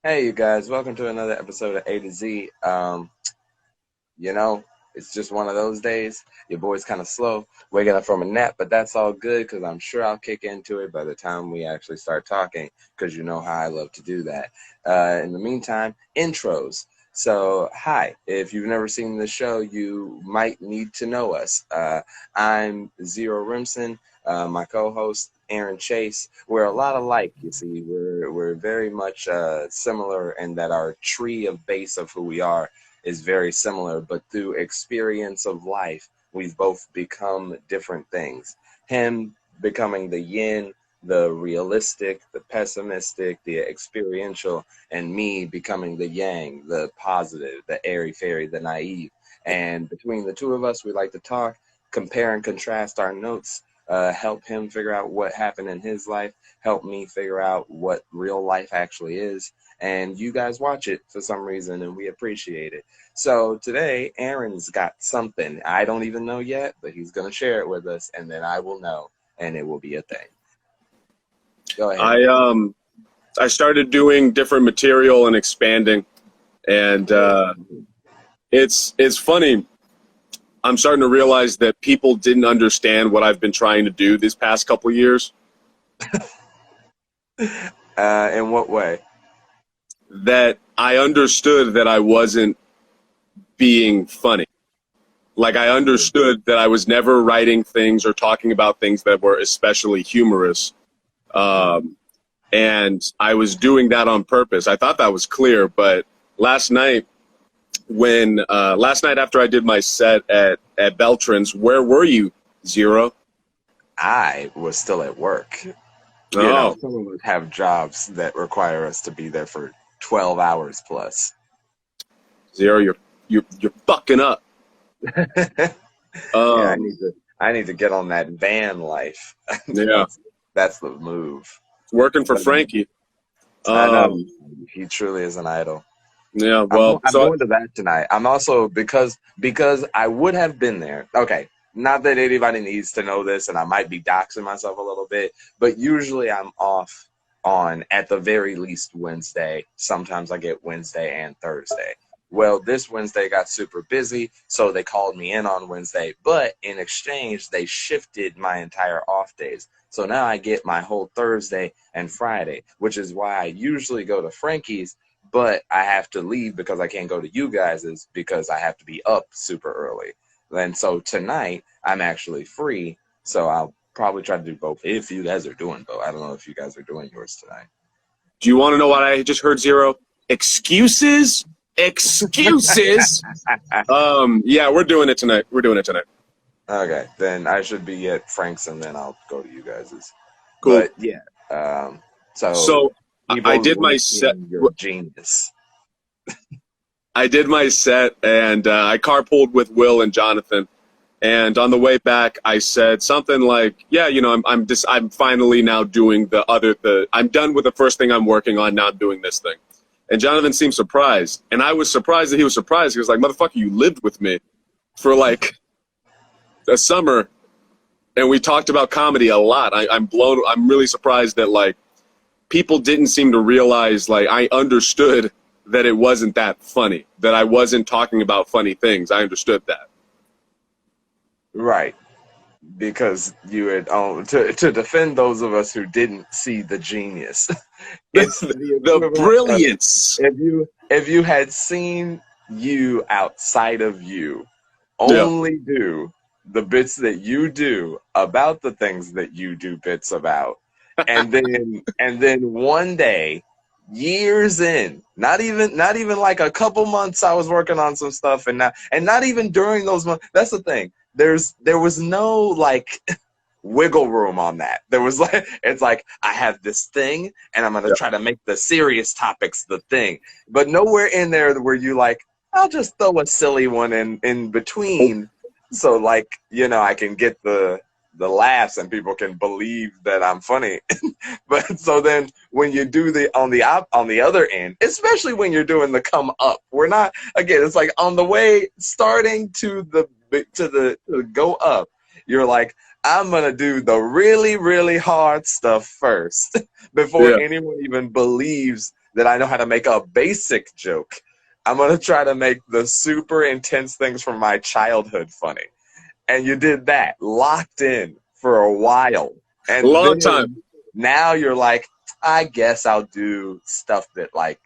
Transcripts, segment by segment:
Hey, you guys, welcome to another episode of A to Z. You know, it's just one of those days. Your boy's kind of slow, waking up from a nap, but that's all good because I'm sure I'll kick into it by the time we actually start talking because you know how I love to do that. In the meantime, intros. So, hi, if you've never seen the show, you might need to know us. I'm Zero Rimson, my co host, Aaron Chase. We're a lot alike, you see. We're very much similar in that our tree of base of who we are is very similar, but through experience of life, we've both become different things. Him becoming the yin, the realistic, the pessimistic, the experiential, and me becoming the yang, the positive, the airy fairy, the naive. And between the two of us, we like to talk, compare and contrast our notes, help him figure out what happened in his life, help me figure out what real life actually is. And you guys watch it for some reason, and we appreciate it. So today, Aaron's got something. I don't even know yet, but he's going to share it with us, and then I will know, and it will be a thing. Go ahead. I started doing different material and expanding, and it's funny. I'm starting to realize that people didn't understand what I've been trying to do these past couple of years. In what way? That I understood that I wasn't being funny. Like I understood that I was never writing things or talking about things that were especially humorous. And I was doing that on purpose. I thought that was clear, but last night after I did my set at Beltran's, where were you, Zero? I was still at work. Some of us have jobs that require us to be there for 12 hours plus. Zero, you're fucking up. Yeah, I need to get on that van life. Yeah, that's the move. Working for Frankie. I know he truly is an idol. Yeah, well, I'm going to that tonight. I'm also because I would have been there. Okay, not that anybody needs to know this, and I might be doxing myself a little bit, but usually I'm off on at the very least Wednesday. Sometimes I get Wednesday and Thursday. Well, this Wednesday got super busy, so they called me in on Wednesday, but in exchange, they shifted my entire off days. So now I get my whole Thursday and Friday, which is why I usually go to Frankie's, but I have to leave because I can't go to you guys's because I have to be up super early. And so tonight, I'm actually free, so I'll probably try to do both if you guys are doing both. I don't know if you guys are doing yours tonight. Do you want to know what I just heard, Zero? Excuses? Excuses? Yeah, we're doing it tonight. Okay, then I should be at Frank's and then I'll go to you guys's. Cool. But yeah, so I did my set. You're a genius. I did my set and I carpooled with Will and Jonathan. And on the way back, I said something like, "Yeah, I'm finally now doing I'm done with the first thing I'm working on. Now I'm doing this thing." And Jonathan seemed surprised, and I was surprised that he was surprised. He was like, "Motherfucker, you lived with me for like a summer, and we talked about comedy a lot." I'm really surprised that like people didn't seem to realize like I understood that it wasn't that funny, that I wasn't talking about funny things. I understood that. Right. Because you had to defend those of us who didn't see the genius. It's the brilliance. If you had seen you outside of you only do the bits that you do about the things that you do bits about, and then one day, years in, not even like a couple months, I was working on some stuff, and not even during those months. That's the thing. There was no like wiggle room on that. There was like, it's like I have this thing and I'm gonna try to make the serious topics the thing, but nowhere in there were you like, I'll just throw a silly one in between, so like I can get the laughs and people can believe that I'm funny. But so then when you do on the other end, especially when you're doing the come up, we're not, again, it's like on the way starting to go up, you're like, I'm gonna do the really, really hard stuff first before anyone even believes that I know how to make a basic joke. I'm going to try to make the super intense things from my childhood funny. And you did that, locked in for a while. And Long time. then now you're like, I guess I'll do stuff that like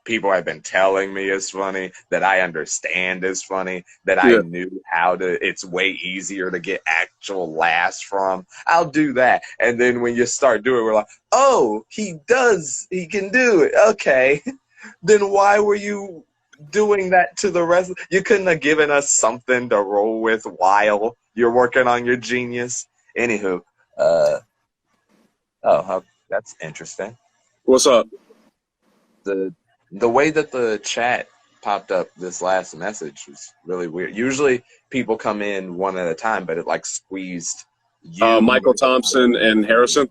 people have been telling me is funny, that I understand is funny, that I Yeah. knew how to, it's way easier to get actual laughs from. I'll do that. And then when you start doing it, we're like, oh, he can do it. Okay. Then why were you doing that to the rest? You couldn't have given us something to roll with while you're working on your genius. Anywho, that's interesting. What's up? The way that the chat popped up this last message was really weird. Usually people come in one at a time, but it like squeezed you, Michael Thompson and Harrison.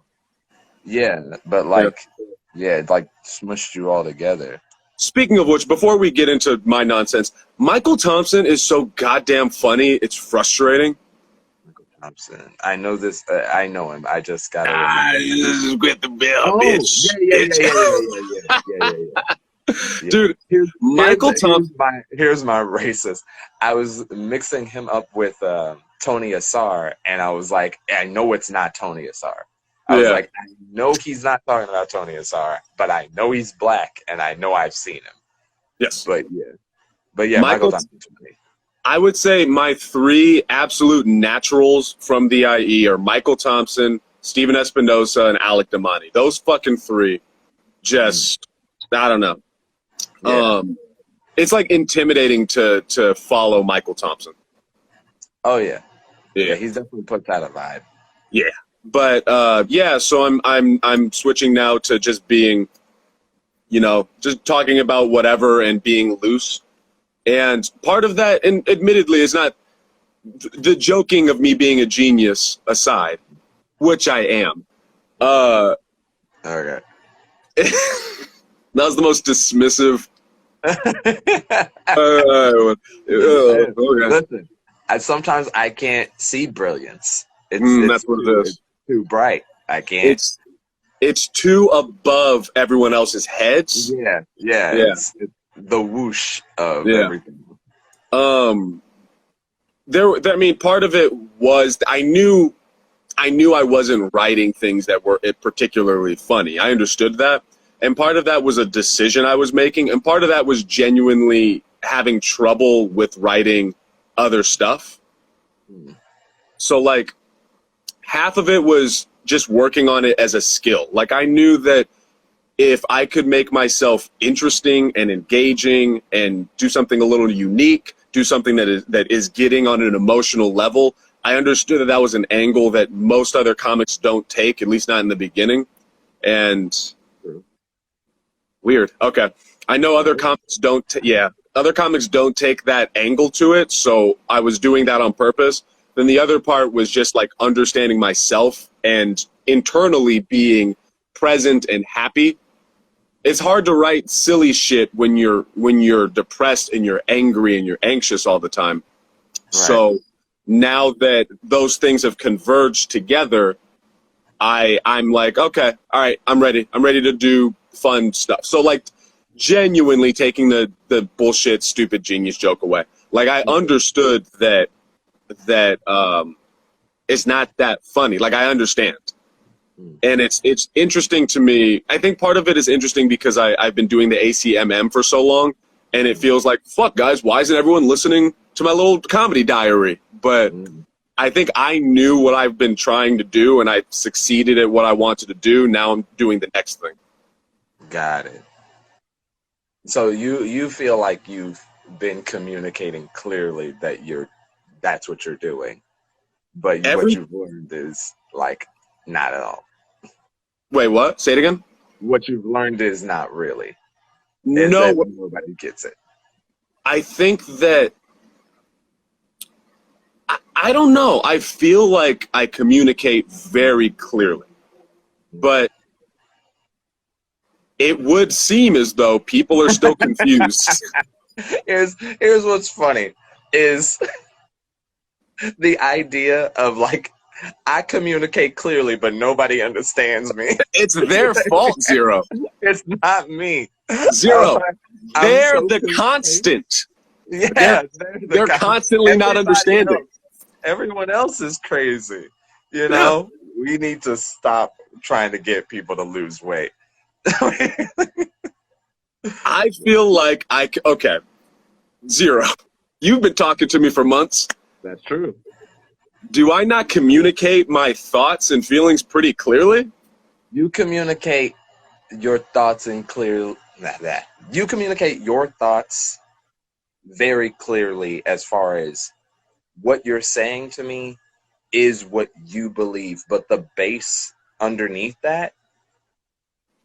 Yeah, but like, yeah, it like smushed you all together. Speaking of which, before we get into my nonsense, Michael Thompson is so goddamn funny. It's frustrating. Michael Thompson. I know this. I know him. I just gotta. This is with the bill, Oh, bitch. Yeah. Dude, Michael Thompson. Here's my racist. I was mixing him up with Tony Asar, and I was like, I know it's not Tony Asar. I was like, I know he's not talking about Tony Asar, but I know he's black, and I know I've seen him. Yes. But yeah, Michael Thompson. I would say my three absolute naturals from the IE are Michael Thompson, Steven Espinosa, and Alec Damani. Those fucking three, just, I don't know. Yeah. It's like intimidating to follow Michael Thompson. Oh yeah, he's definitely puts out a vibe. Yeah, but so I'm switching now to just being, just talking about whatever and being loose. And part of that, and admittedly, is not the joking of me being a genius aside, which I am. Okay. That was the most dismissive. Listen, sometimes I can't see brilliance. That's what it is. It's too bright. I can't. It's too above everyone else's heads. Yeah. It's the whoosh of everything. Part of it was I knew I wasn't writing things that were particularly funny. I understood that. And part of that was a decision I was making. And part of that was genuinely having trouble with writing other stuff. So, like, half of it was just working on it as a skill. Like, I knew that if I could make myself interesting and engaging and do something a little unique, do something that is getting on an emotional level, I understood that was an angle that most other comics don't take, at least not in the beginning. And weird. Okay. I know other comics don't. Other comics don't take that angle to it. So I was doing that on purpose. Then the other part was just like understanding myself and internally being present and happy. It's hard to write silly shit when you're depressed and you're angry and you're anxious all the time. Right. So now that those things have converged together, I'm like, okay, all right, I'm ready. I'm ready to do fun stuff. So like genuinely taking the bullshit, stupid genius joke away. Like I understood that it's not that funny. Like I understand. And it's interesting to me. I think part of it is interesting because I've been doing the ACMM for so long, and it feels like, fuck, guys, why isn't everyone listening to my little comedy diary? But I think I knew what I've been trying to do, and I succeeded at what I wanted to do. Now I'm doing the next thing. Got it. So you feel like you've been communicating clearly that that's what you're doing, but what you've learned is like not at all. Wait, what? Say it again. What you've learned is not really. No, nobody gets it. I think that I don't know. I feel like I communicate very clearly, but it would seem as though people are still confused. Here's what's funny is the idea of like I communicate clearly, but nobody understands me. It's their fault, Zero. It's not me. Zero. I'm They're so the confused. constant. Yeah, They're constantly not everybody understanding. else. Everyone else is crazy. You Yeah. know, we need to stop trying to get people to lose weight. I feel like okay, Zero. You've been talking to me for months. That's true. Do I not communicate my thoughts and feelings pretty clearly? You communicate your thoughts in clear that you communicate your thoughts very clearly as far as what you're saying to me is what you believe, but the base underneath that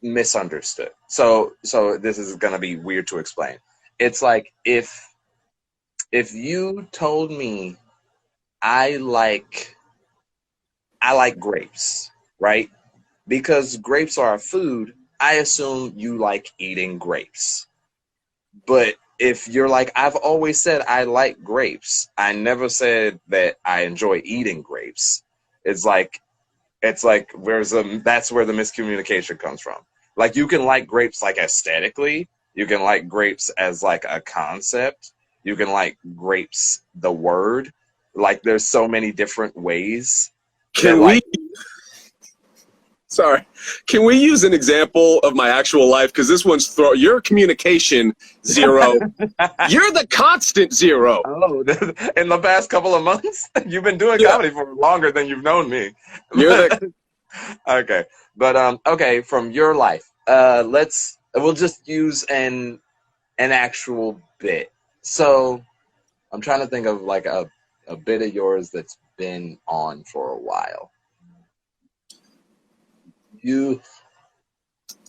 misunderstood. So this is gonna be weird to explain. It's like if you told me I like I like grapes, right? Because grapes are a food, I assume you like eating grapes. But if you're like, I've always said I like grapes, I never said that I enjoy eating grapes. It's like that's where the miscommunication comes from. Like you can like grapes like aesthetically, you can like grapes as like a concept, you can like grapes the word. Like there's so many different ways that Can we like Sorry. Can we use an example of my actual life? Because this one's your communication, Zero. You're the constant, Zero. oh in the past couple of months you've been doing Yeah. comedy for longer than you've known me. You're the Okay. But okay, from your life. We'll just use an actual bit. So I'm trying to think of like a bit of yours that's been on for a while. You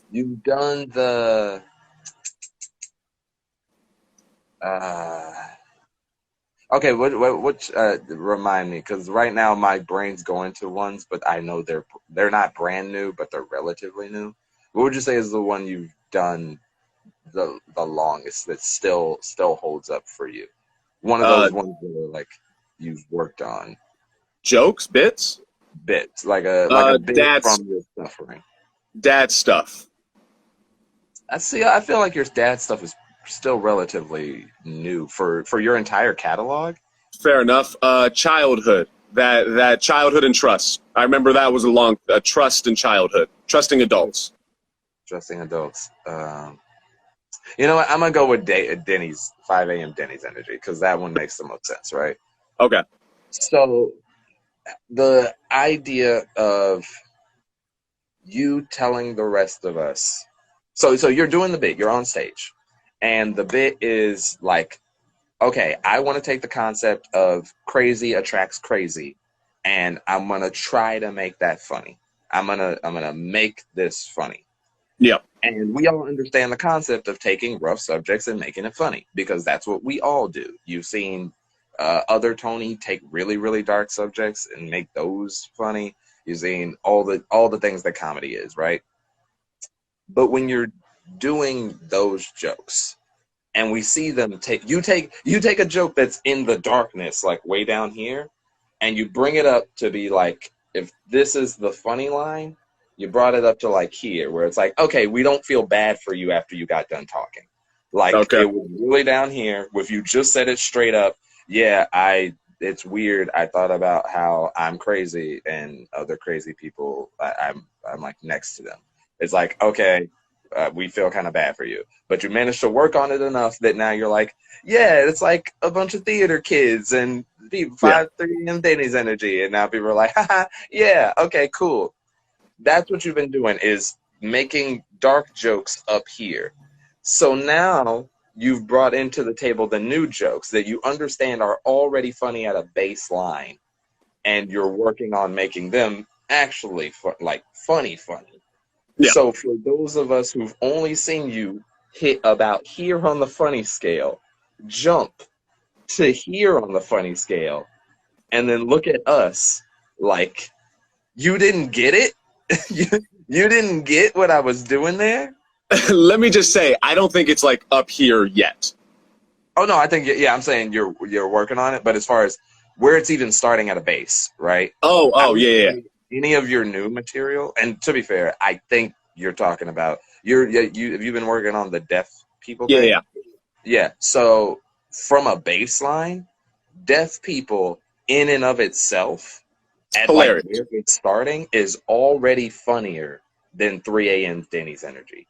you've done the uh okay, what remind me, because right now my brain's going to ones, but I know they're not brand new, but they're relatively new. What would you say is the one you've done the longest that still holds up for you? One of uh, those ones that are like you've worked on jokes, bits, bits, like a bit dad's from your suffering. dad stuff. I see. I feel like your dad stuff is still relatively new for your entire catalog. Fair enough. Childhood. That childhood and trust. I remember that was a trust in childhood, trusting adults. Trusting adults. You know what? I'm gonna go with Denny's 5 a.m. Denny's energy because that one makes the most sense, right? Okay. So the idea of you telling the rest of us. So you're doing the bit. You're on stage, and the bit is like, okay, I want to take the concept of crazy attracts crazy, and I'm gonna try to make that funny. I'm gonna make this funny. Yep. And we all understand the concept of taking rough subjects and making it funny because that's what we all do. You've seen other Tony take really, really dark subjects and make those funny. You've seen all the things that comedy is, right? But when you're doing those jokes and we see them take a joke that's in the darkness, like way down here, and you bring it up to be like, if this is the funny line, you brought it up to like here, where it's like, okay, we don't feel bad for you after you got done talking. Like Okay. it was really down here. If you just said it straight up, yeah, it's weird. I thought about how I'm crazy and other crazy people, I'm like next to them. It's like, okay, we feel kind of bad for you, but you managed to work on it enough that now you're like, yeah, it's like a bunch of theater kids and people Yeah. 5-3 and Danny's energy, and now people are like, haha, yeah, okay, cool. That's what you've been doing, is making dark jokes up here. So now you've brought into the table the new jokes that you understand are already funny at a baseline, and you're working on making them actually funny. Yeah. So for those of us who've only seen you hit about here on the funny scale, jump to here on the funny scale, and then look at us like, you didn't get it? you, you didn't get what I was doing there? Let me just say, I don't think it's like up here yet. Oh no, I think, yeah, I'm saying you're working on it, but as far as where it's even starting at a base, right? I Oh, would yeah, yeah, say any of your new material, and to be fair, I think you're talking about you have you been working on the deaf people yeah, thing? yeah. Yeah. So from a baseline, deaf people in and of itself, at like Hilarious. where it's starting, is already funnier than 3 a.m. Denny's Energy.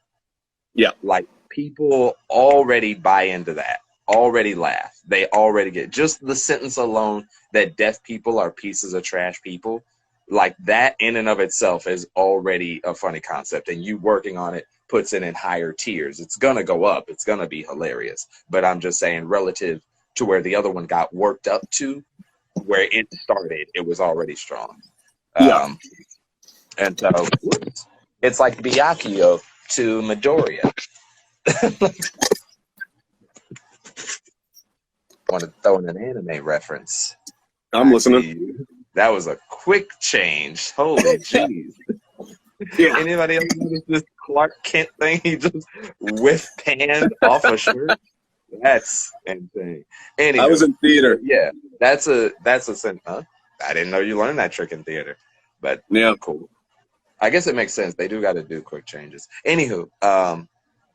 Yeah. Like people already buy into that, already laugh. They already get just the sentence alone that deaf people are pieces of trash people. Like that in and of itself is already a funny concept, and you working on it puts it in higher tiers. It's gonna go up. It's gonna be hilarious. But I'm just saying, relative to where the other one got worked up to, where it started, it was already strong. Yeah. Um, and so it's like Byakuyo to Midoriya. Want to throw in an anime reference. I'm I listening. see you. That was a quick change. Holy jeez. Yeah. Anybody else notice this Clark Kent thing? He just whiff panned off a shirt. That's insane. I was Anywho, in theater. yeah, that's a sin. Huh? I didn't know you learned that trick in theater, but Yeah. cool. I guess it makes sense. They do got to do quick changes. Anywho,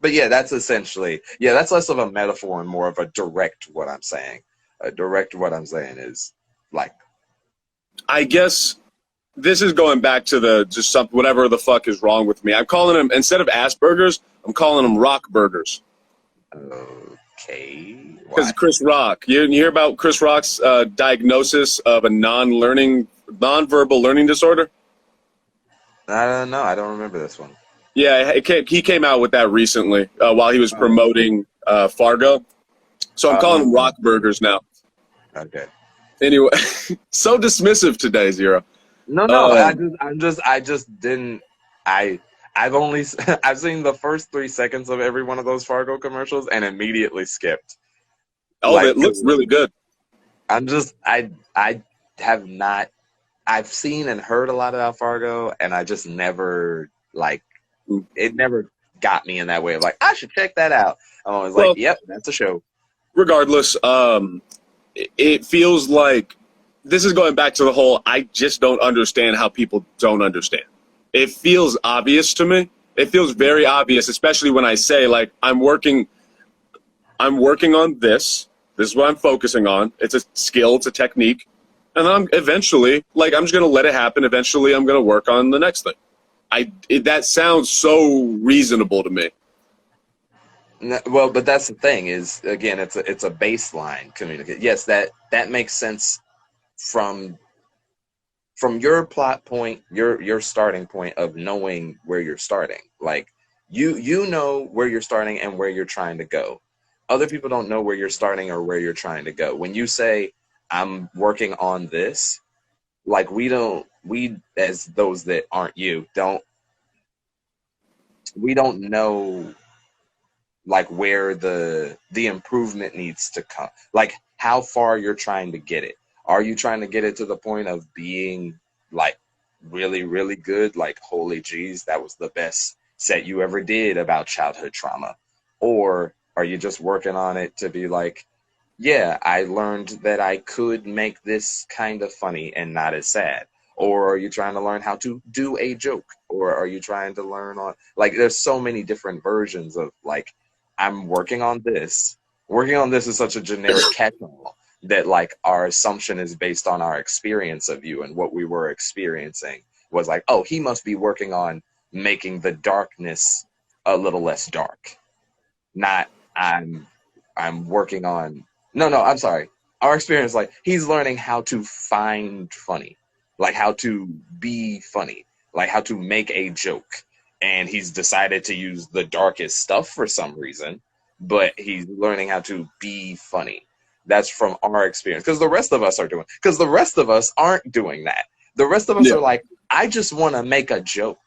but yeah, that's essentially that's less of a metaphor and more of a direct what I'm saying. A direct what I'm saying is like I guess this is going back to the just some whatever the fuck is wrong with me. I'm calling them instead of Asperger's, I'm calling them rock burgers. okay, Because why? Chris Rock, you hear about Chris Rock's diagnosis of a non-verbal learning disorder? I don't know. I don't remember this one. Yeah, he came out with that recently while he was Oh, promoting Fargo. So I'm calling them rock burgers now. okay. Anyway, so dismissive today, Zero. No. Um, I just didn't. I. I've only I've seen the first 3 seconds of every one of those Fargo commercials and immediately skipped. oh, Like, that looks really good. I have not. I've seen and heard a lot about Fargo, and I just never like it. Never got me in that way of like I should check that out. I'm always like, Well, yep, that's a show. regardless, it feels like this is going back to the whole I just don't understand how people don't understand. It feels obvious to me. It feels very obvious, especially when I say like I'm working on this. This is what I'm focusing on. It's a skill, it's a technique. And then I'm eventually like I'm just going to let it happen. Eventually I'm going to work on the next thing. That sounds so reasonable to me. Well, but that's the thing is again, it's a baseline communicate. Yes, that makes sense from your plot point, your starting point of knowing where you're starting. Like you know where you're starting and where you're trying to go. Other people don't know where you're starting or where you're trying to go. When you say I'm working on this, like we as those that aren't you don't we don't know like where the improvement needs to come, like how far you're trying to get it. Are you trying to get it to the point of being like really really good, like holy jeez, that was the best set you ever did about childhood trauma? Or are you just working on it to be like, yeah, I learned that I could make this kind of funny and not as sad? Or are you trying to learn how to do a joke? Or are you trying to learn on, like, there's so many different versions of, like, I'm working on this. Working on this is such a generic catch-all that, like, our assumption is based on our experience of you, and what we were experiencing was like, oh, he must be working on making the darkness a little less dark. Not, I'm working on, no, I'm sorry. Our experience, like, he's learning how to find funny, like how to be funny, like how to make a joke. And he's decided to use the darkest stuff for some reason, but he's learning how to be funny. That's from our experience. Because the rest of us are doing, because the rest of us aren't doing that. The rest of us Yeah. are like, I just want to make a joke.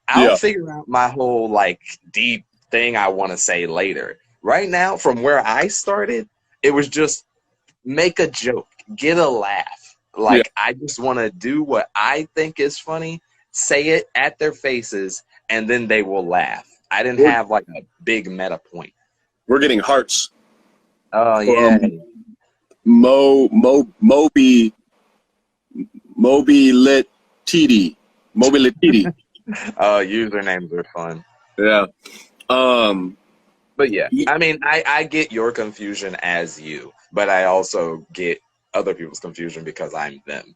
I'll Yeah. figure out my whole, like, deep thing I want to say later. Right now, from where I started, it was just make a joke, get a laugh. Yeah. Like, I just want to do what I think is funny, say it at their faces, and then they will laugh. I didn't We're, have like a big meta point. we're getting hearts Oh, yeah. from Moby Lit TD. Moby Lit TD. Usernames are fun. Yeah. Um, But yeah, I mean, I get your confusion as you, but I also get other people's confusion because I'm them.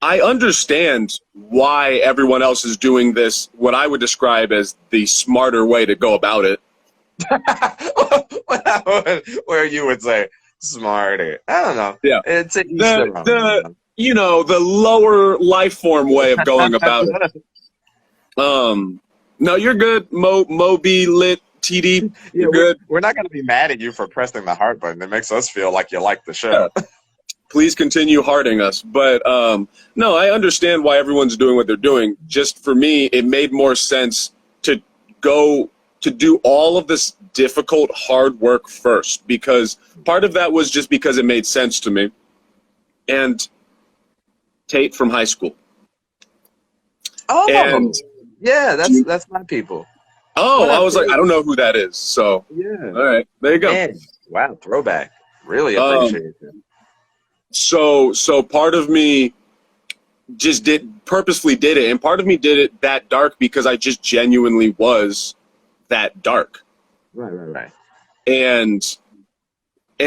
I understand why everyone else is doing this, what I would describe as the smarter way to go about it. Where you would say smarter. I don't know. Yeah. It's an each The their own. the the lower life form way of going about it. No, you're good. Moby Lit TD. Yeah, You're good. we're not going to be mad at you for pressing the heart button. It makes us feel like you like the Yeah. show. Please continue hearting us. But no, I understand why everyone's doing what they're doing. Just for me, it made more sense to go to do all of this difficult, hard work first, because part of that was just because it made sense to me. And Tate from high school. Oh, And yeah, that's my people. What I up, was like, I Tate? don't know who that is. So, Yeah, all right, there you go. man. Wow, throwback. Really Um, appreciate it. so part of me just purposefully did it, and part of me did it that dark because I just genuinely was that dark. Right. And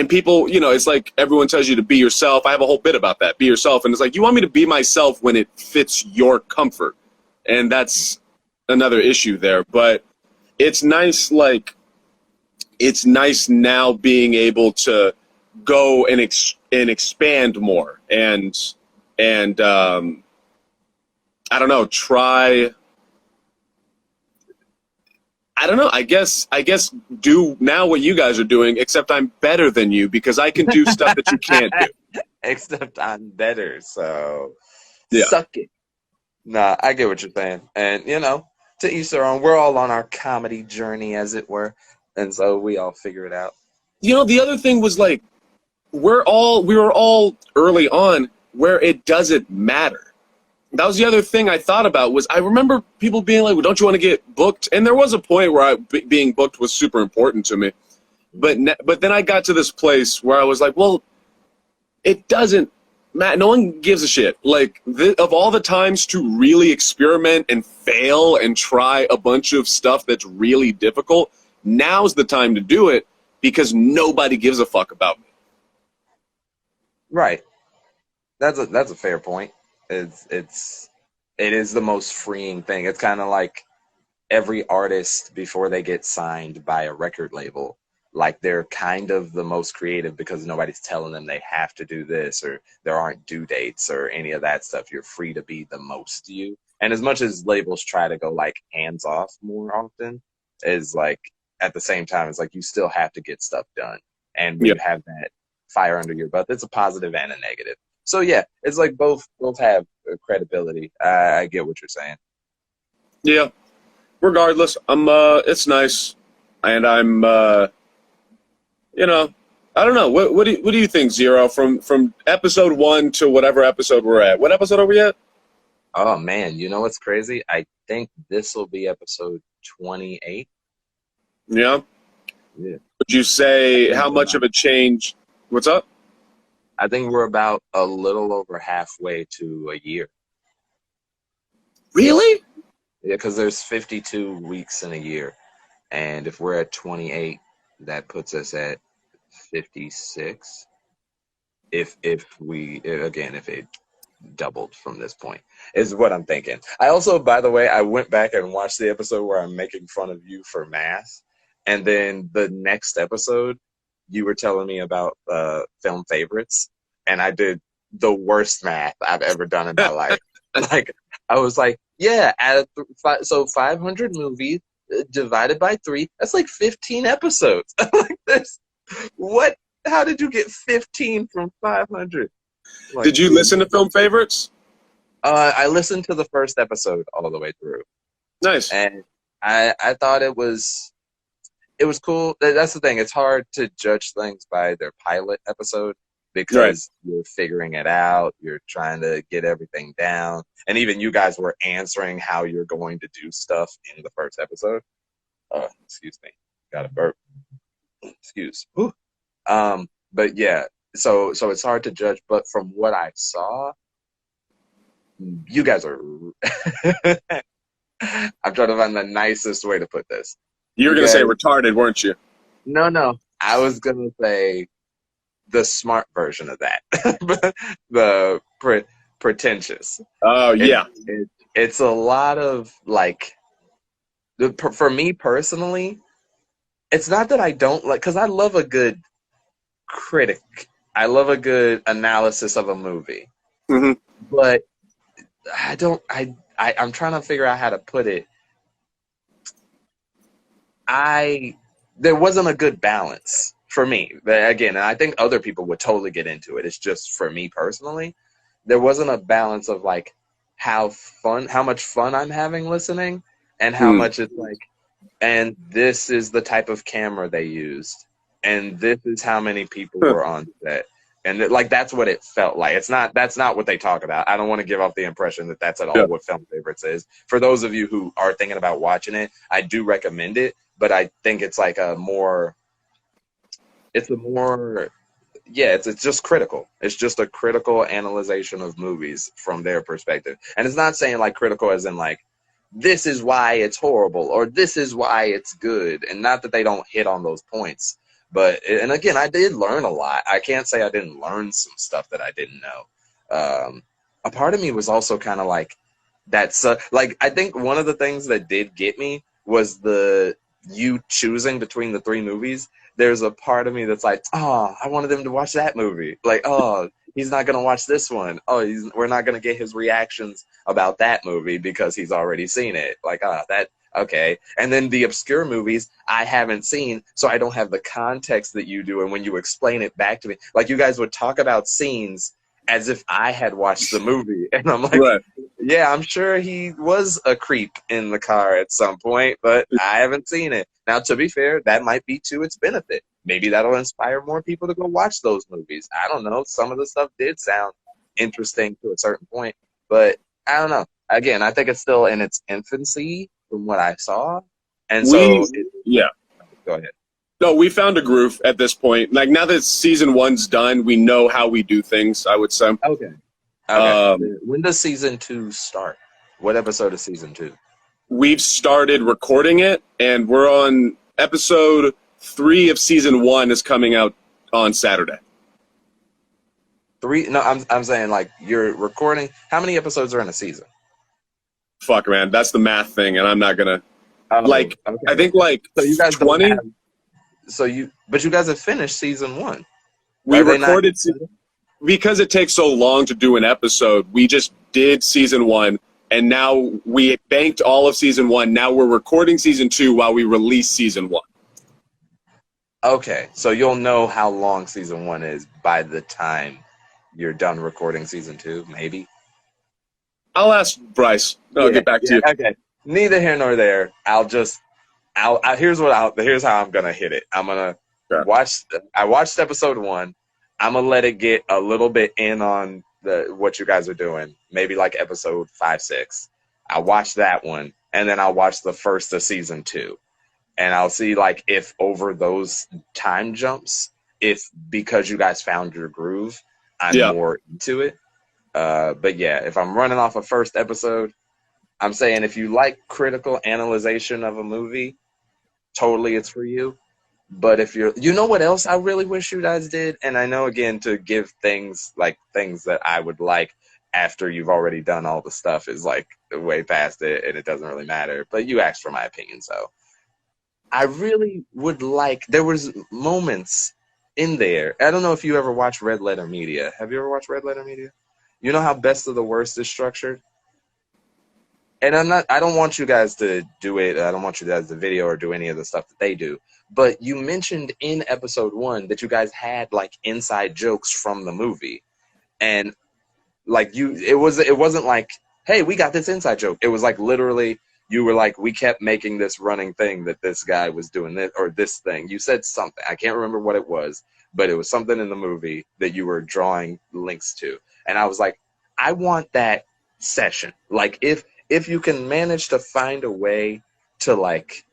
people, it's like everyone tells you to be yourself. I have a whole bit about that. Be yourself, and it's like you want me to be myself when it fits your comfort, and that's another issue there. But it's nice, it's nice now being able to go and expand more and I don't know, try. I don't know. I guess do now what you guys are doing, except I'm better than you because I can do stuff that you can't do. Except I'm better, so Yeah. suck it. Nah, I get what you're saying. And, to each their own. We're all on our comedy journey, as it were. And so we all figure it out. The other thing was like we were all early on where it doesn't matter. That was the other thing I thought about was I remember people being like, well, don't you want to get booked? And there was a point where being booked was super important to me. But then I got to this place where I was like, well, it doesn't matter. No one gives a shit. Like, of all the times to really experiment and fail and try a bunch of stuff that's really difficult, now's the time to do it because nobody gives a fuck about me. Right. That's a fair point. It is the most freeing thing. It's kind of like every artist before they get signed by a record label, like they're kind of the most creative because nobody's telling them they have to do this or there aren't due dates or any of that stuff. You're free to be the most you. And as much as labels try to go like hands off more often, is like at the same time it's like you still have to get stuff done. And when Yeah. you have that fire under your butt, it's a positive and a negative. So yeah, it's like both have credibility. I get what you're saying. Yeah. Regardless, it's nice. And I'm, I don't know. What do you think, Zero? From episode 1 to whatever episode we're at. What episode are we at? Oh man, you know what's crazy? I think this will be episode 28. Yeah. Yeah. Would you say how much of a change? What's up? I think we're about a little over halfway to a year. Really? Yeah, because there's 52 weeks in a year. And if we're at 28, that puts us at 56. If it doubled from this point, is what I'm thinking. I also, by the way, I went back and watched the episode where I'm making fun of you for math. And then the next episode, you were telling me about film favorites. And I did the worst math I've ever done in my life. Like, I was like, yeah, so 500 movies divided by 3, that's like 15 episodes. Like this, what? How did you get 15 from 500? Like, Did you listen to Film Favorites? I listened to the first episode all the way through, Nice. and I thought it was cool. That's the thing. It's hard to judge things by their pilot episode because you're figuring it out. You're trying to get everything down. And even you guys were answering how you're going to do stuff in the first episode. Excuse me. Got a burp. Excuse. Whew. But yeah, so it's hard to judge, but from what I saw, you guys are I'm trying to find the nicest way to put this. You were You gonna say guys, retarded, weren't you? no, I was gonna say the smart version of that, the pretentious. Oh It, yeah. it's a lot of like, for me personally, it's not that I don't like, because I love a good critic. I love a good analysis of a movie, Hmm. but I don't. I'm trying to figure out how to put it. I There wasn't a good balance for me. But again, and I think other people would totally get into it. It's just for me personally, there wasn't a balance of like how much fun I'm having listening, and how Mm. much it's like, and this is the type of camera they used, and this is how many people were on set, and like that's what it felt like. That's not what they talk about. I don't want to give off the impression that that's at Yeah. all what Film Favorites is. For those of you who are thinking about watching it, I do recommend it, but I think it's like it's a more yeah, it's just critical. It's just a critical analyzation of movies from their perspective. And it's not saying like critical as in like this is why it's horrible or this is why it's good. And not that they don't hit on those points. But and again, I did learn a lot. I can't say I didn't learn some stuff that I didn't know. A part of me was also kind of like that's like I think one of the things that did get me was the you choosing between the three movies. There's a part of me that's like, oh, I wanted them to watch that movie. Like, oh, he's not gonna watch this one. Oh, we're not gonna get his reactions about that movie because he's already seen it. Like, that okay. And then the obscure movies I haven't seen, so I don't have the context that you do. And when you explain it back to me, like you guys would talk about scenes as if I had watched the movie, and I'm like, Right. yeah, I'm sure he was a creep in the car at some point, but I haven't seen it. Now, to be fair, that might be to its benefit. Maybe that'll inspire more people to go watch those movies. I don't know. Some of the stuff did sound interesting to a certain point, but I don't know. Again, I think it's still in its infancy from what I saw. And We so, yeah. go ahead. No, we found a groove at this point. Like now that season one's done, we know how we do things, I would say. Okay. Okay. Um, When does season two start? What episode is season two? we've started recording it, and we're on episode 3 of season 1 is coming out on Saturday. Three? No, I'm saying like you're recording. How many episodes are in a season? Fuck, man, that's the math thing, and I'm not gonna Oh, like. I okay. think like So you guys don't 20. have. But you guys have finished season one. We Are they not? recorded because it takes so long to do an episode. We just did season 1, and now we banked all of season 1. Now we're recording season 2 while we release season 1. Okay, so you'll know how long season one is by the time you're done recording season two, maybe. I'll ask Bryce. I'll Yeah, get back to yeah. you. Okay. Neither here nor there. Here's how I'm gonna hit it. I'm gonna Okay. watch. I watched episode one. I'm gonna let it get a little bit in on what you guys are doing. Maybe like episode 5, 6. I watch that one, and then I'll watch the first of season two, and I'll see like if over those time jumps, if because you guys found your groove, I'm Yeah. more into it. But yeah, if I'm running off a first episode, I'm saying if you like critical analyzation of a movie, totally it's for you. But if you know what else I really wish you guys did, and I know again to give things like things that I would like after you've already done all the stuff is like way past it and it doesn't really matter. But you asked for my opinion, so I really would like. There was moments in there. I don't know if you ever watched Red Letter Media. Have you ever watched Red Letter Media? You know how Best of the Worst is structured? And I don't want you guys to do it. I don't want you guys to video or do any of the stuff that they do. But you mentioned in episode one that you guys had like inside jokes from the movie. And like it wasn't like, hey, we got this inside joke. It was like literally you were like, we kept making this running thing that this guy was doing this or this thing. You said something. I can't remember what it was, but it was something in the movie that you were drawing links to. And I was like, I want that session. Like if you can manage to find a way to like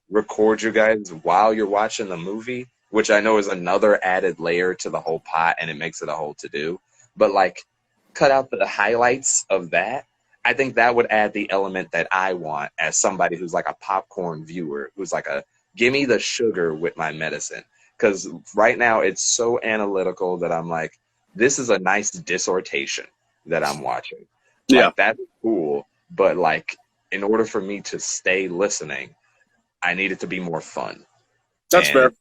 record you guys while you're watching the movie, which I know is another added layer to the whole pot and it makes it a whole to do. But like, cut out the highlights of that. I think that would add the element that I want as somebody who's like a popcorn viewer, who's like a give me the sugar with my medicine. Because right now it's so analytical that I'm like, this is a nice dissertation that I'm watching. Yeah, Like, that's cool, but like, in order for me to stay listening, I need it to be more fun. that's And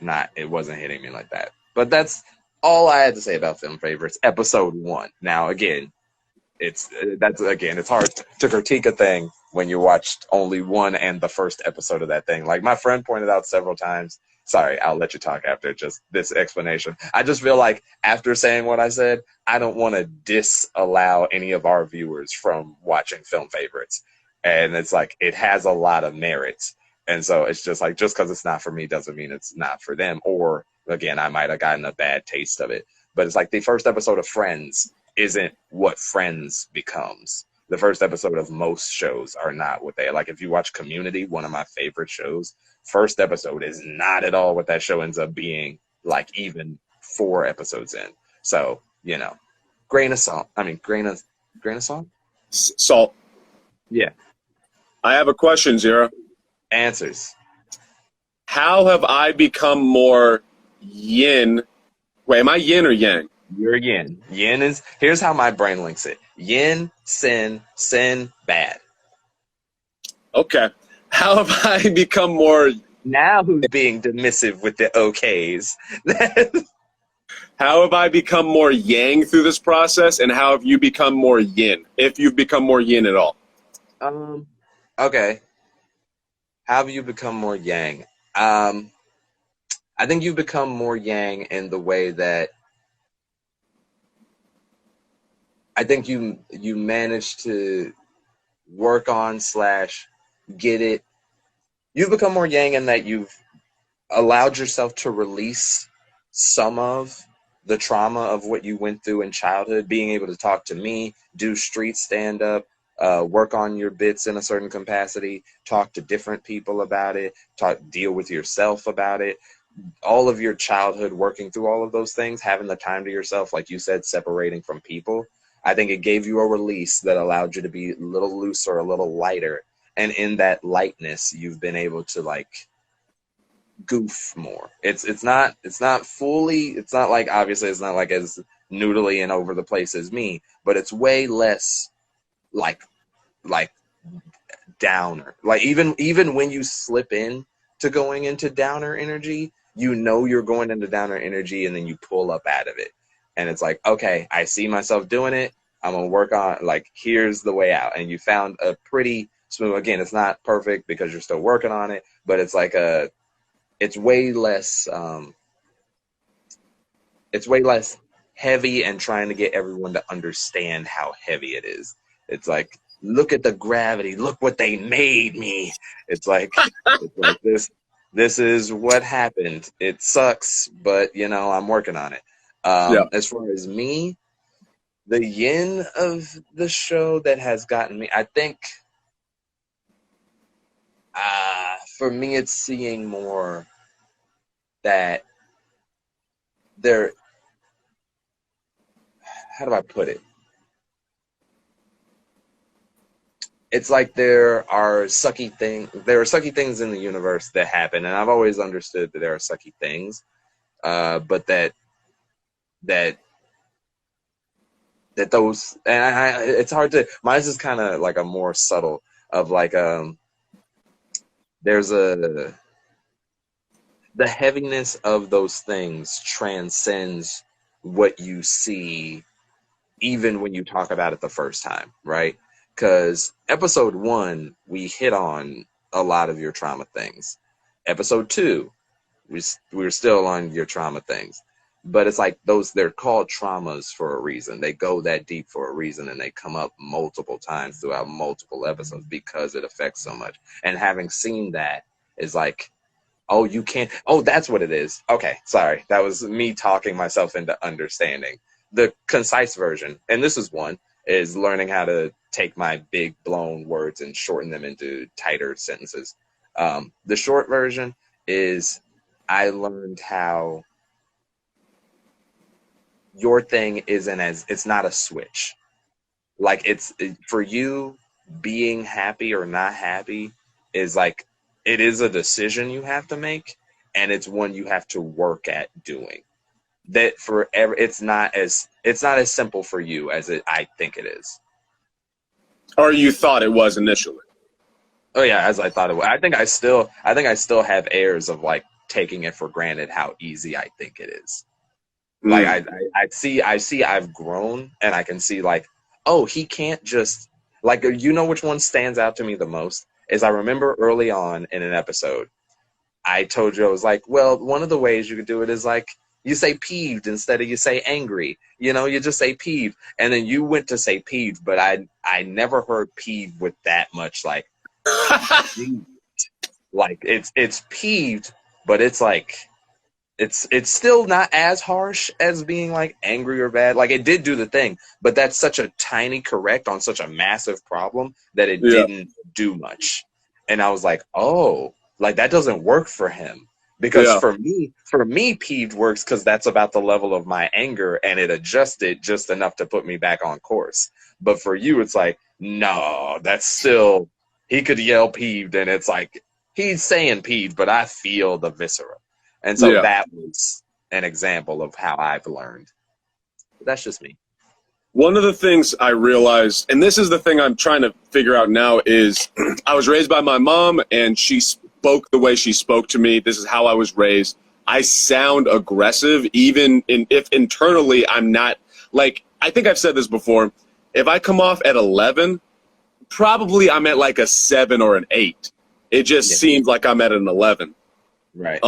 fair. it wasn't hitting me like that. But that's all I had to say about Film Favorites, episode 1. Now, again, it's hard to critique a thing when you watched only one and the first episode of that thing. Like my friend pointed out several times. Sorry, I'll let you talk after just this explanation. I just feel like after saying what I said, I don't want to disallow any of our viewers from watching Film Favorites. And it's like it has a lot of merits. And so it's just like, just because it's not for me doesn't mean it's not for them. Or again, I might have gotten a bad taste of it. But it's like the first episode of Friends isn't what Friends becomes. The first episode of most shows are not what they like. If you watch Community, one of my favorite shows, first episode is not at all what that show ends up being, like even 4 episodes in. So, grain of salt. I mean, grain of salt? Salt. Yeah. I have a question, Zira. Answers. How have I become more yin? Wait, am I yin or yang? You're yin. Yin is, here's how my brain links it. Yin, sin, bad. Okay. How have I become more? Now who's being dismissive with the okays? How have I become more yang through this process, and how have you become more yin? If you've become more yin at all. Okay. How have you become more yang? I think you've become more yang in the way that I think you managed to work on / get it. You've become more yang in that you've allowed yourself to release some of the trauma of what you went through in childhood, being able to talk to me, do street stand-up, work on your bits in a certain capacity, talk to different people about it, deal with yourself about it. All of your childhood, working through all of those things, having the time to yourself, like you said, separating from people, I think it gave you a release that allowed you to be a little looser, a little lighter. And in that lightness, you've been able to like goof more. It's not fully, it's not like, obviously it's not like as noodly and over the place as me, but it's way less like downer. Like even when you slip in to going into downer energy, you're going into downer energy and then you pull up out of it. And it's like, okay, I see myself doing it. I'm going to work on, like, here's the way out. And you found a pretty smooth, again, it's not perfect because you're still working on it, but it's like it's way less heavy and trying to get everyone to understand how heavy it is. It's like, look at the gravity, look what they made me. It's like this is what happened. It sucks, but I'm working on it. Yeah. As far as me, the yin of the show that has gotten me, I think for me it's seeing more that how do I put it? It's like there are sucky things in the universe that happen, and I've always understood that there are sucky things, but that those, and it's hard to, mine is kind of like a more subtle of like there's the heaviness of those things transcends what you see even when you talk about it the first time, right? Because episode 1, we hit on a lot of your trauma things. Episode 2, we're still on your trauma things. But it's like they're called traumas for a reason. They go that deep for a reason, and they come up multiple times throughout multiple episodes because it affects so much. And having seen that is like, oh, you can't, oh, that's what it is. Okay, sorry. That was me talking myself into understanding. The concise version, and this is one, is learning how to take my big blown words and shorten them into tighter sentences. The short version is I learned how your thing isn't as, it's not a switch. Like for you, being happy or not happy is like, it is a decision you have to make, and it's one you have to work at doing. That forever, it's not as simple for you as I think it is. Or you thought it was initially? Oh yeah, as I thought it was. I think I still have airs of like taking it for granted how easy I think it is. Like Mm. I see I've grown, and I can see like, oh, he can't just, like, you know which one stands out to me the most is, I remember early on in an episode, I told you, I was like, well, one of the ways you could do it is like, you say peeved instead of you say angry. You know, you just say peeved, and then you went to say peeved, but I never heard peeved with that much like it's peeved, but it's like, it's still not as harsh as being like angry or bad. Like, it did do the thing, but that's such a tiny correct on such a massive problem that it Yeah, didn't do much. And I was like, oh, like that doesn't work for him. Because yeah. for me, peeved works because that's about the level of my anger, and it adjusted just enough to put me back on course. But for you, it's like, no, that's still, he could yell peeved, and it's like he's saying peeved, but I feel the viscera. And so Yeah. that was an example of how I've learned. But that's just me. One of the things I realized, and this is the thing I'm trying to figure out now, is I was raised by my mom, and she spoke the way she spoke to me. This is how I was raised. I sound aggressive, even if internally I'm not. Like, I think I've said this before. If I come off at 11, probably I'm at like a 7 or an 8. It just Yeah. seems like I'm at an 11. Right.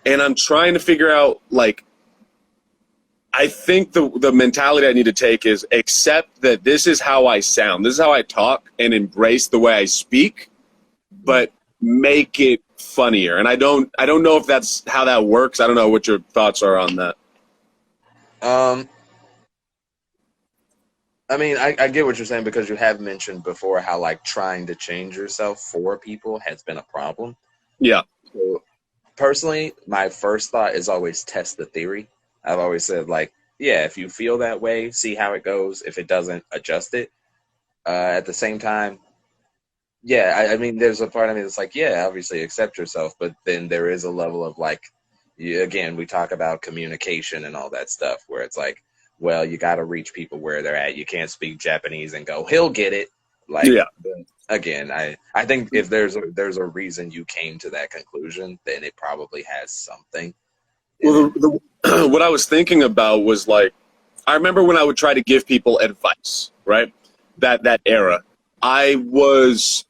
And I'm trying to figure out, like, I think the mentality I need to take is accept that this is how I sound, this is how I talk, and embrace the way I speak, but make it funnier. And I don't know if that's how that works. I don't know what your thoughts are on that. Um, I mean, I get what you're saying, because you have mentioned before how like trying to change yourself for people has been a problem. Yeah, So personally, my first thought is always test the theory. I've always said like, yeah, if you feel that way, see how it goes. If it doesn't, adjust it. At the same time, yeah, I mean, there's a part of me that's like, yeah, obviously accept yourself, but then there is a level of like, again, we talk about communication and all that stuff, where it's like, well, you got to reach people where they're at. You can't speak Japanese and go, he'll get it. Like, yeah. again, I think if there's a reason you came to that conclusion, then it probably has something in Well, it. what I was thinking about was like, I remember when I would try to give people advice, right? That era. It was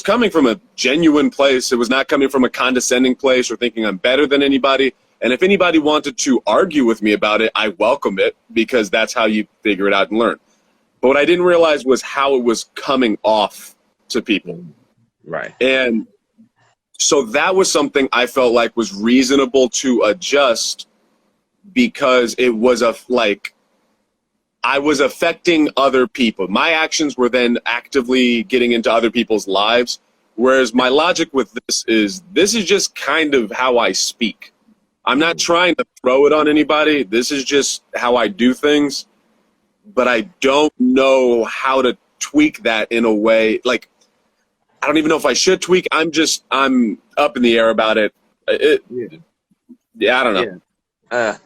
coming from a genuine place. It was not coming from a condescending place or thinking I'm better than anybody. And if anybody wanted to argue with me about it, I welcome it, because that's how you figure it out and learn. But what I didn't realize was how it was coming off to people. Right. And so that was something I felt like was reasonable to adjust, because it was I was affecting other people. My actions were then actively getting into other people's lives. Whereas my logic with this is just kind of how I speak. I'm not trying to throw it on anybody. This is just how I do things. But I don't know how to tweak that in a way. Like, I don't even know if I should tweak. I'm up in the air about it. Yeah. Yeah, I don't know. Yeah.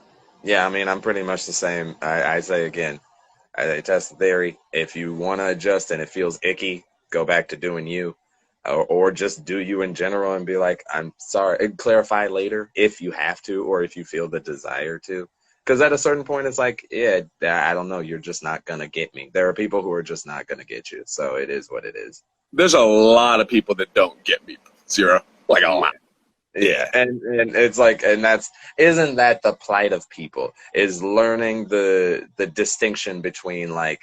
Yeah, I mean, I'm pretty much the same. I say again, I test the theory. If you want to adjust and it feels icky, go back to doing you, or just do you in general and be like, I'm sorry, and clarify later if you have to, or if you feel the desire to. Because at a certain point, it's like, yeah, I don't know, you're just not going to get me. There are people who are just not going to get you. So it is what it is. There's a lot of people that don't get me. Zero. Like, a Yeah. lot. Yeah, and it's like, and that's, isn't that the plight of people, is learning the distinction between like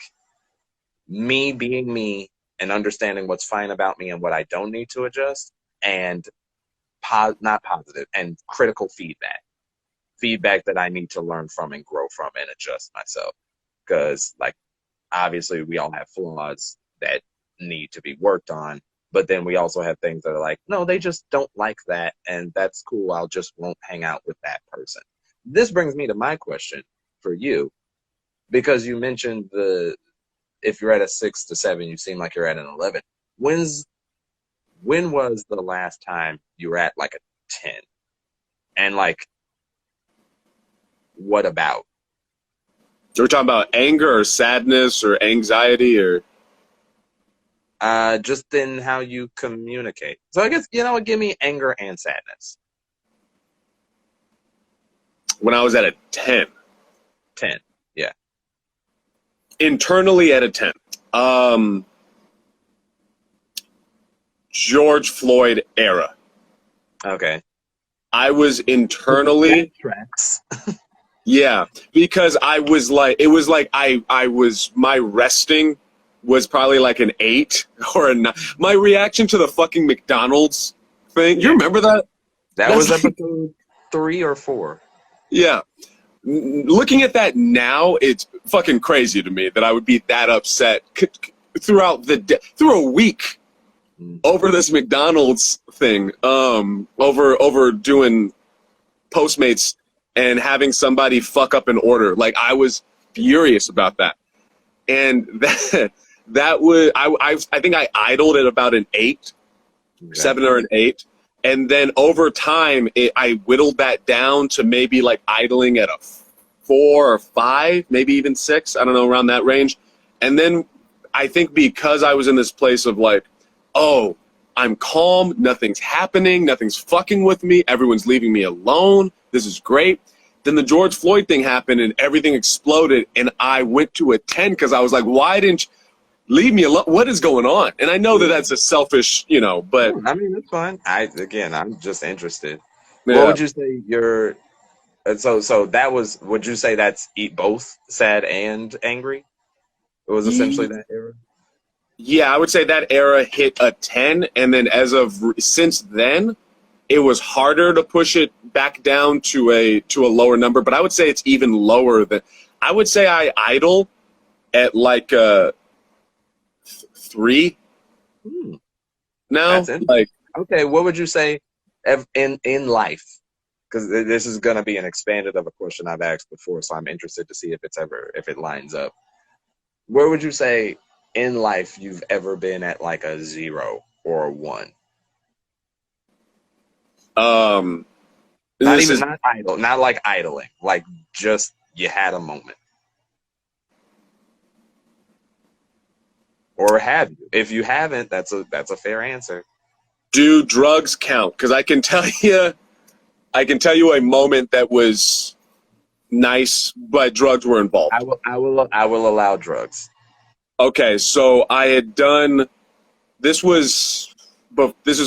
me being me and understanding what's fine about me and what I don't need to adjust, and not positive and critical feedback that I need to learn from and grow from and adjust myself, because like obviously we all have flaws that need to be worked on, But then we also have things that are like, no, they just don't like that, and that's cool. I'll just won't hang out with that person. This brings me to my question for you, because you mentioned if you're at a 6 to 7, you seem like you're at an 11. When was the last time you were at like a 10? And like, what about? So we're talking about anger or sadness or anxiety or Just in how you communicate. So I guess, give me anger and sadness. when I was at a 10. 10. Yeah. Internally at a 10. George Floyd era. Okay. I was internally tracks. yeah, because I was like it was like I was my resting was probably like an 8 or a 9. My reaction to the fucking McDonald's thing. You remember that? That was episode 3 or 4. Yeah. Looking at that now, it's fucking crazy to me that I would be that upset throughout through a week over this McDonald's thing, over doing Postmates and having somebody fuck up an order. Like, I was furious about that. And that was, I think I idled at about an 8, 7 or an 8. And then over time, I whittled that down to maybe like idling at a 4 or 5, maybe even 6. I don't know, around that range. And then I think because I was in this place of like, oh, I'm calm, nothing's happening, nothing's fucking with me, everyone's leaving me alone, this is great. Then the George Floyd thing happened and everything exploded, and I went to a 10 because I was like, why didn't you leave me alone? What is going on? And I know that that's a selfish, but I mean, it's fine. I'm just interested. Yeah. What would you say so that was, would you say that's both sad and angry? It was essentially that era? Yeah, I would say that era hit a 10, and then since then, it was harder to push it back down to a lower number. But I would say it's even lower than. I would say I idle at like a 3 now. Like, okay, what would you say in life? Because this is gonna be an expanded of a question I've asked before, so I'm interested to see if it lines up. Where would you say in life you've ever been at like a 0 or a 1? Not idle, not like idling, like just you had a moment. Or have you? If you haven't, that's a fair answer. Do drugs count? Because I can tell you a moment that was nice, but drugs were involved. I will allow drugs. Okay, so I had done. This was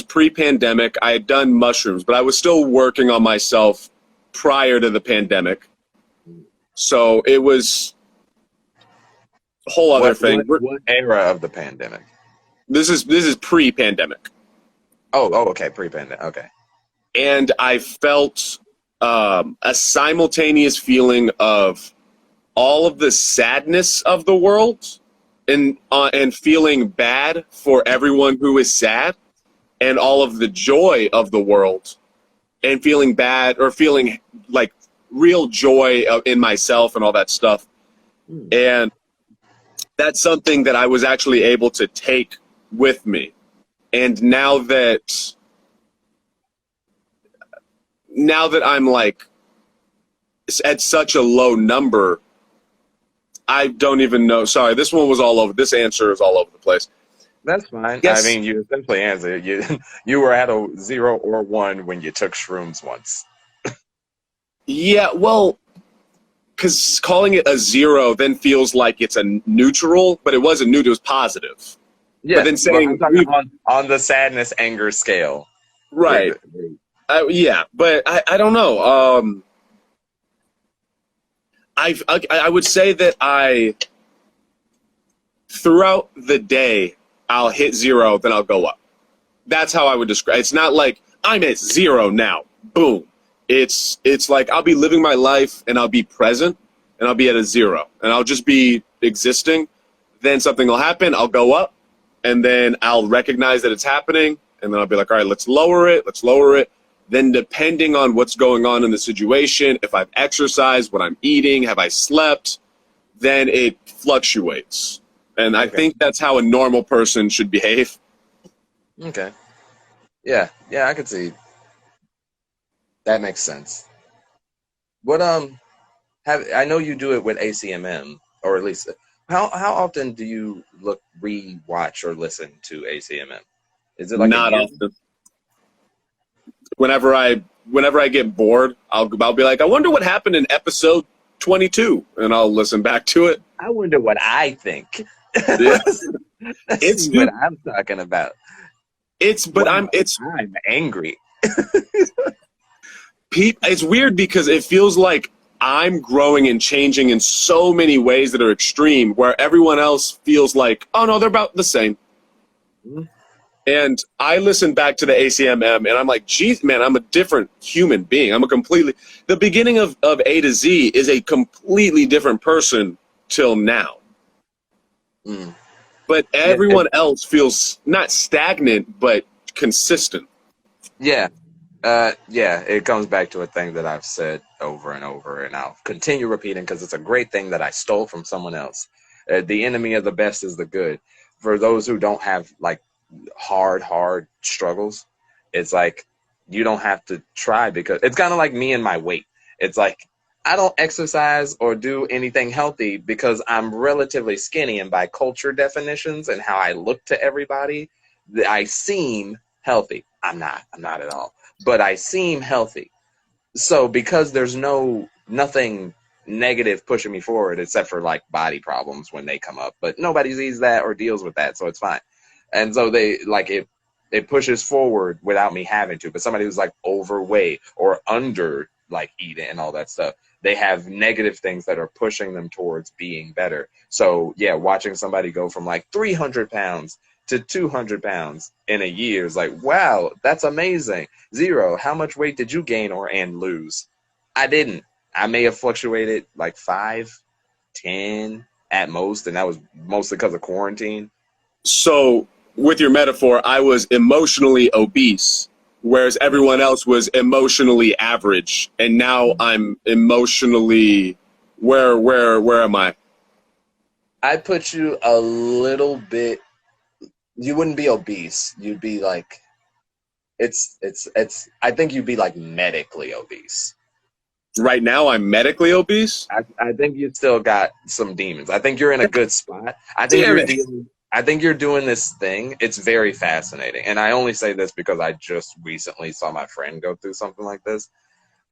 pre-pandemic. I had done mushrooms, but I was still working on myself prior to the pandemic. So it was a whole other thing. What era of the pandemic? This is pre-pandemic. Oh, okay, pre-pandemic. Okay. And I felt a simultaneous feeling of all of the sadness of the world and feeling bad for everyone who is sad, and all of the joy of the world and feeling bad or feeling like real joy in myself and all that stuff. And that's something that I was actually able to take with me. And now that I'm like at such a low number, I don't even know. Sorry, this one was all over. This answer is all over the place. That's fine. Yes. I mean, you essentially answered. You were at a 0 or 1 when you took shrooms once. Yeah, well, because calling it a 0 then feels like it's a neutral, but it wasn't neutral, it was positive. Yeah, but then saying on the sadness anger scale, right? Yeah, but I don't know. I would say that throughout the day I'll hit 0, then I'll go up. That's how I would describe. It's not like I'm at 0 now. Boom. It's like I'll be living my life and I'll be present and I'll be at a 0 and I'll just be existing. Then something will happen. I'll go up. and then I'll recognize that it's happening, and then I'll be like, all right, let's lower it. Then depending on what's going on in the situation, if I've exercised, what I'm eating, have I slept, then it fluctuates. And I think that's how a normal person should behave. Okay. Yeah. Yeah, I could see that makes sense. What have I know you do it with ACMM, or at least how often do you re-watch or listen to ACMM? Is it like a Not year? often. Whenever I get bored, I'll be like, I wonder what happened in episode 22, and I'll listen back to it. I wonder what I think. Yeah. Let's It's see what dude, I'm talking about. I'm Wow, I'm angry. it's weird because it feels like I'm growing and changing in so many ways that are extreme, where everyone else feels like, oh no, they're about the same. Mhm. And I listen back to the ACMM and I'm like, geez, man, I'm a different human being. The beginning of A to Z is a completely different person till now. Mm. But Yeah, everyone else feels not stagnant, but consistent. yeah, yeah. It comes back to a thing that I've said over and over, and I'll continue repeating because it's a great thing that I stole from someone else. The enemy of the best is the good. For those who don't have like hard struggles, it's like you don't have to try because it's kind of like me and my weight. It's like I don't exercise or do anything healthy because I'm relatively skinny, and by culture definitions and how I look to everybody, I seem healthy. I'm not. I'm not at all. But I seem healthy. So because there's nothing negative pushing me forward except for like body problems when they come up, but nobody sees that or deals with that, so it's fine. And so they like it pushes forward without me having to. But somebody who's like overweight or under like eating and all that stuff, they have negative things that are pushing them towards being better. So yeah, watching somebody go from like 300 pounds to 200 pounds in a year is like, wow, that's amazing. Zero, how much weight did you gain and lose? I didn't. I may have fluctuated like 5, 10 at most, and that was mostly because of quarantine. So, with your metaphor, I was emotionally obese, whereas everyone else was emotionally average, and now I'm emotionally where am I? I put you a little bit. You wouldn't be obese. You'd be like it's. I think you'd be like medically obese. Right now, I'm medically obese. I think you still got some demons. I think you're in a good spot. Damn it! I think you're doing this thing. It's very fascinating, and I only say this because I just recently saw my friend go through something like this.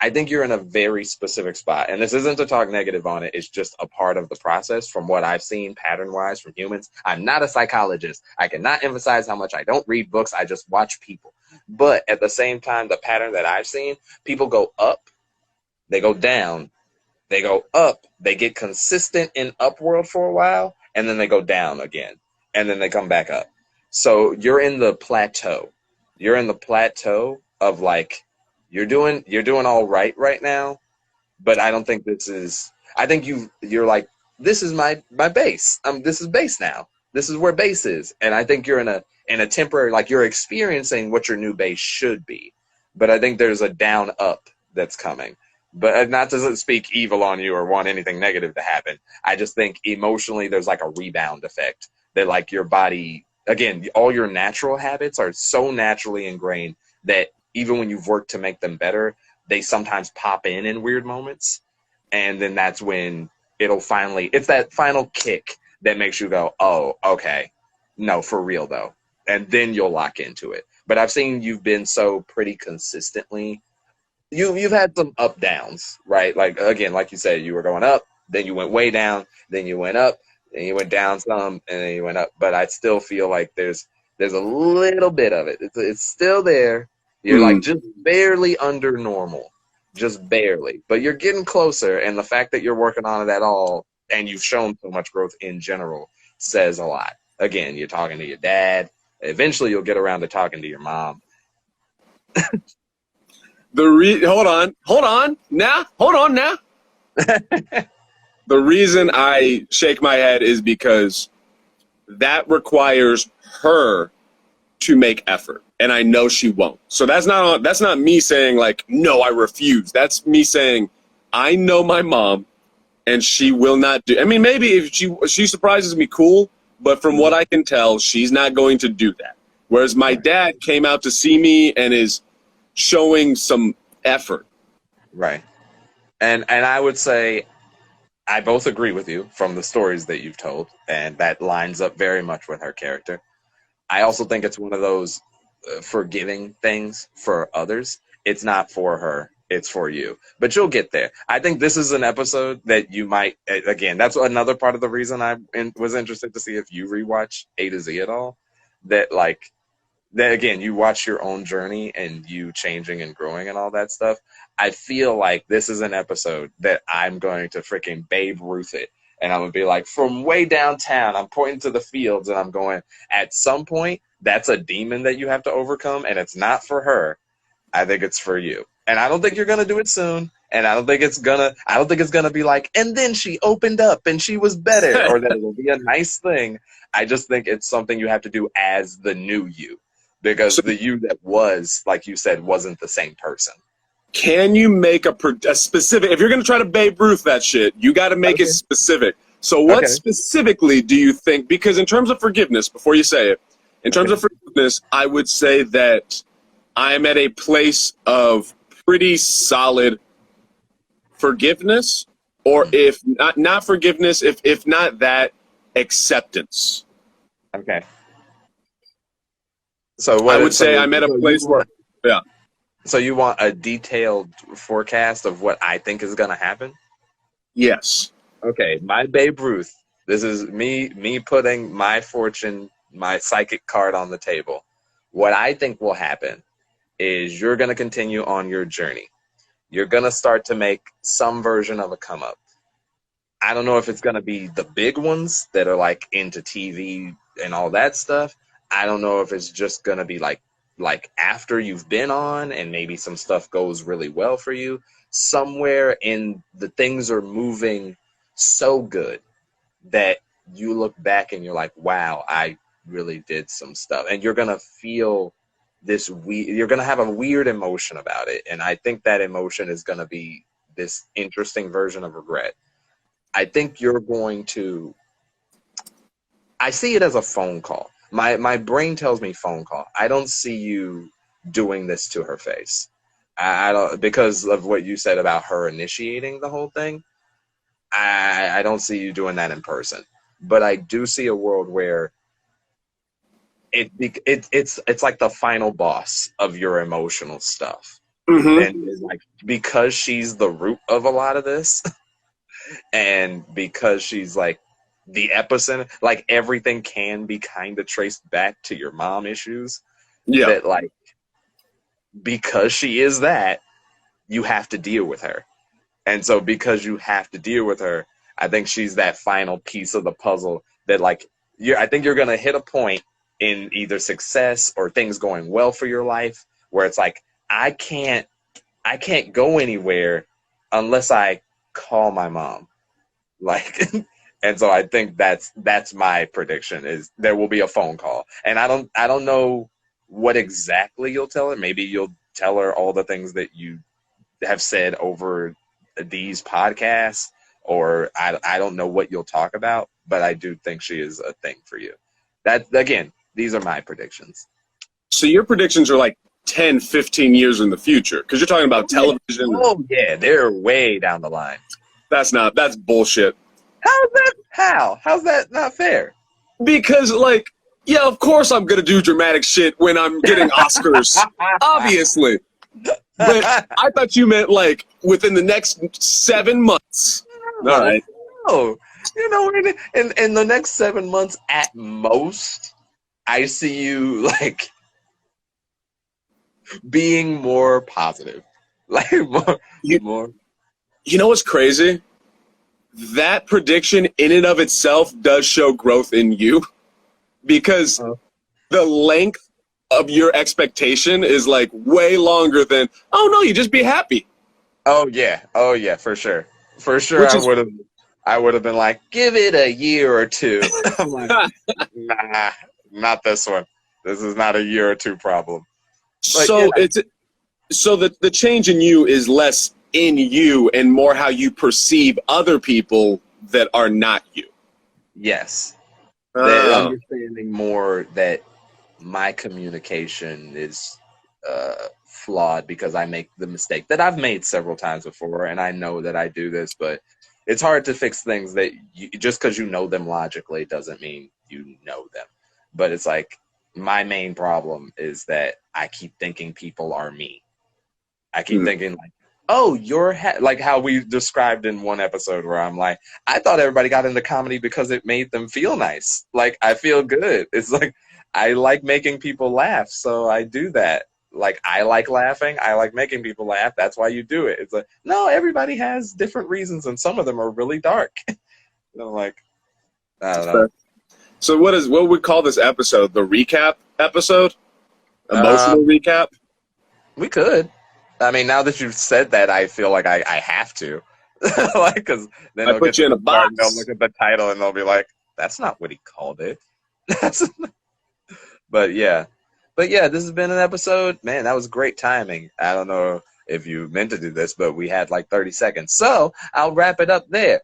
I think you're in a very specific spot, and this isn't to talk negative on it. It's just a part of the process from what I've seen pattern-wise from humans. I'm not a psychologist. I cannot emphasize how much I don't read books. I just watch people. But at the same time, the pattern that I've seen, people go up, they go down, they go up, they get consistent in upward for a while, and then they go down again, and then they come back up. So you're in the plateau. You're in the plateau of like you're doing all right now, but I don't think this is. I think you're like this is my base. This is base now. This is where base is, and I think you're in a temporary like you're experiencing what your new base should be, but I think there's a down up that's coming. But not to speak evil on you or want anything negative to happen. I just think emotionally there's like a rebound effect that like your body again, all your natural habits are so naturally ingrained that even when you've worked to make them better, they sometimes pop in weird moments, and then that's when it's that final kick that makes you go, oh, okay, no, for real though, and then you'll lock into it. But I've seen you've been so pretty consistently you've had some up downs, right? Like again, like you said, you were going up, then you went way down, then you went up, then you went down some, and then you went up. But I still feel like there's a little bit of it. It's still there. You're like Mm. just barely under normal, just barely. But you're getting closer, and the fact that you're working on it at all, and you've shown so much growth in general, says a lot. Again, you're talking to your dad. Eventually, you'll get around to talking to your mom. Hold on, now. The reason I shake my head is because that requires her to make effort, and I know she won't. So that's not me saying like, no, I refuse. That's me saying, I know my mom, and she will not do. I mean, maybe if she surprises me, cool. But from what I can tell, she's not going to do that. Whereas my dad came out to see me and is showing some effort. Right. And I would say I both agree with you from the stories that you've told, and that lines up very much with her character. I also think it's one of those forgiving things for others. It's not for her, it's for you. But you'll get there. I think this is an episode that you might, again, that's another part of the reason I was interested to see if you rewatch A to Z at all. That, like, that again, you watch your own journey and you changing and growing and all that stuff. I feel like this is an episode that I'm going to freaking Babe Ruth it. And I'm going to be like, from way downtown, I'm pointing to the fields and I'm going, at some point, that's a demon that you have to overcome. And it's not for her. I think it's for you. And I don't think you're going to do it soon. And I don't think it's going to be like, and then she opened up and she was better, or that it will be a nice thing. I just think it's something you have to do as the new you. Because the you that was, like you said, wasn't the same person. Can you make a specific, if you're going to try to Babe Ruth that shit, you got to make it specific. So what specifically do you think, because in terms of forgiveness, before you say it, in terms of forgiveness, I would say that I'm at a place of pretty solid forgiveness, or if not forgiveness, if not that, acceptance. Okay. So what I would say I'm at a place where, yeah. So you want a detailed forecast of what I think is going to happen? Yes. Okay, my Babe Ruth. This is me putting my fortune, my psychic card on the table. What I think will happen is you're going to continue on your journey. You're going to start to make some version of a come up. I don't know if it's going to be the big ones that are like into TV and all that stuff. I don't know if it's just going to be like after you've been on and maybe some stuff goes really well for you. Somewhere in the things are moving so good that you look back and you're like, wow, I really did some stuff. And you're going to feel this you're going to have a weird emotion about it. And I think that emotion is going to be this interesting version of regret. I think you're going to, I see it as a phone call. My brain tells me phone call. I don't see you doing this to her face. I don't, because of what you said about her initiating the whole thing. I don't see you doing that in person. But I do see a world where it's like the final boss of your emotional stuff. Mm-hmm. And it's like, because she's the root of a lot of this, and because she's like the epicenter, like everything can be kind of traced back to your mom issues. Yeah. That, like, because she is that, you have to deal with her. And so because you have to deal with her, I think she's that final piece of the puzzle that, like, I think you're going to hit a point in either success or things going well for your life where it's like, I can't go anywhere unless I call my mom. Like, and so I think that's my prediction, is there will be a phone call. And I don't know what exactly you'll tell her. Maybe you'll tell her all the things that you have said over these podcasts, or I don't know what you'll talk about, but I do think she is a thing for you. That, again, these are my predictions. So your predictions are like 10, 15 years in the future, because you're talking about television. Oh, yeah, they're way down the line. That's bullshit. How's that not fair? Because, like, yeah, of course I'm going to do dramatic shit when I'm getting Oscars. Obviously. But I thought you meant, like, within the next 7 months. All right. Oh, you know, in the next 7 months at most, I see you, like, being more positive. Like, more. You know what's crazy? That prediction in and of itself does show growth in you, because the length of your expectation is like way longer than, oh no, you just be happy. Oh yeah, for sure. I would have been like, give it a year or two. I'm like, nah, not this one. This is not a year or two problem. But yeah, So the change in you is less in you and more how you perceive other people that are not you. yes. That Oh. understanding more that my communication is flawed because I make the mistake that I've made several times before, and I know that I do this, but it's hard to fix things that just because you know them logically doesn't mean you know them. But it's like my main problem is that I keep thinking people are me. I keep Hmm. thinking like, oh, like how we described in one episode where I'm like, I thought everybody got into comedy because it made them feel nice. Like I feel good. It's like I like making people laugh, so I do that. Like I like laughing. I like making people laugh. That's why you do it. It's like no, everybody has different reasons, and some of them are really dark. And I'm like, I don't know. So what would we call this episode? The recap episode? Emotional Um, recap? we could. I mean, now that you've said that, I feel like I have to. Like, because then I they'll get put to you in a the part and they'll box. look at the title and they'll be like, that's not what he called it. But yeah. But yeah, this has been an episode. Man, that was great timing. I don't know if you meant to do this, but we had like 30 seconds. So I'll wrap it up there.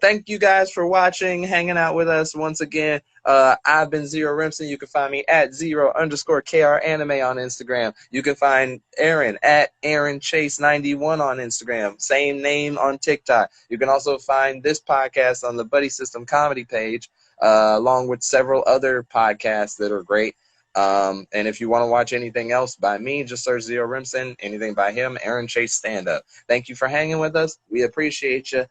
Thank you guys for watching, hanging out with us once again. I've been Zero Remsen. You can find me at @0_KR anime on Instagram. You can find Aaron at Aaron Chase 91 on Instagram. Same name on TikTok. You can also find this podcast on the Buddy System comedy page, along with several other podcasts that are great. And if you want to watch anything else by me, just search Zero Remsen. Anything by him, Aaron Chase Stand Up. Thank you for hanging with us. We appreciate you.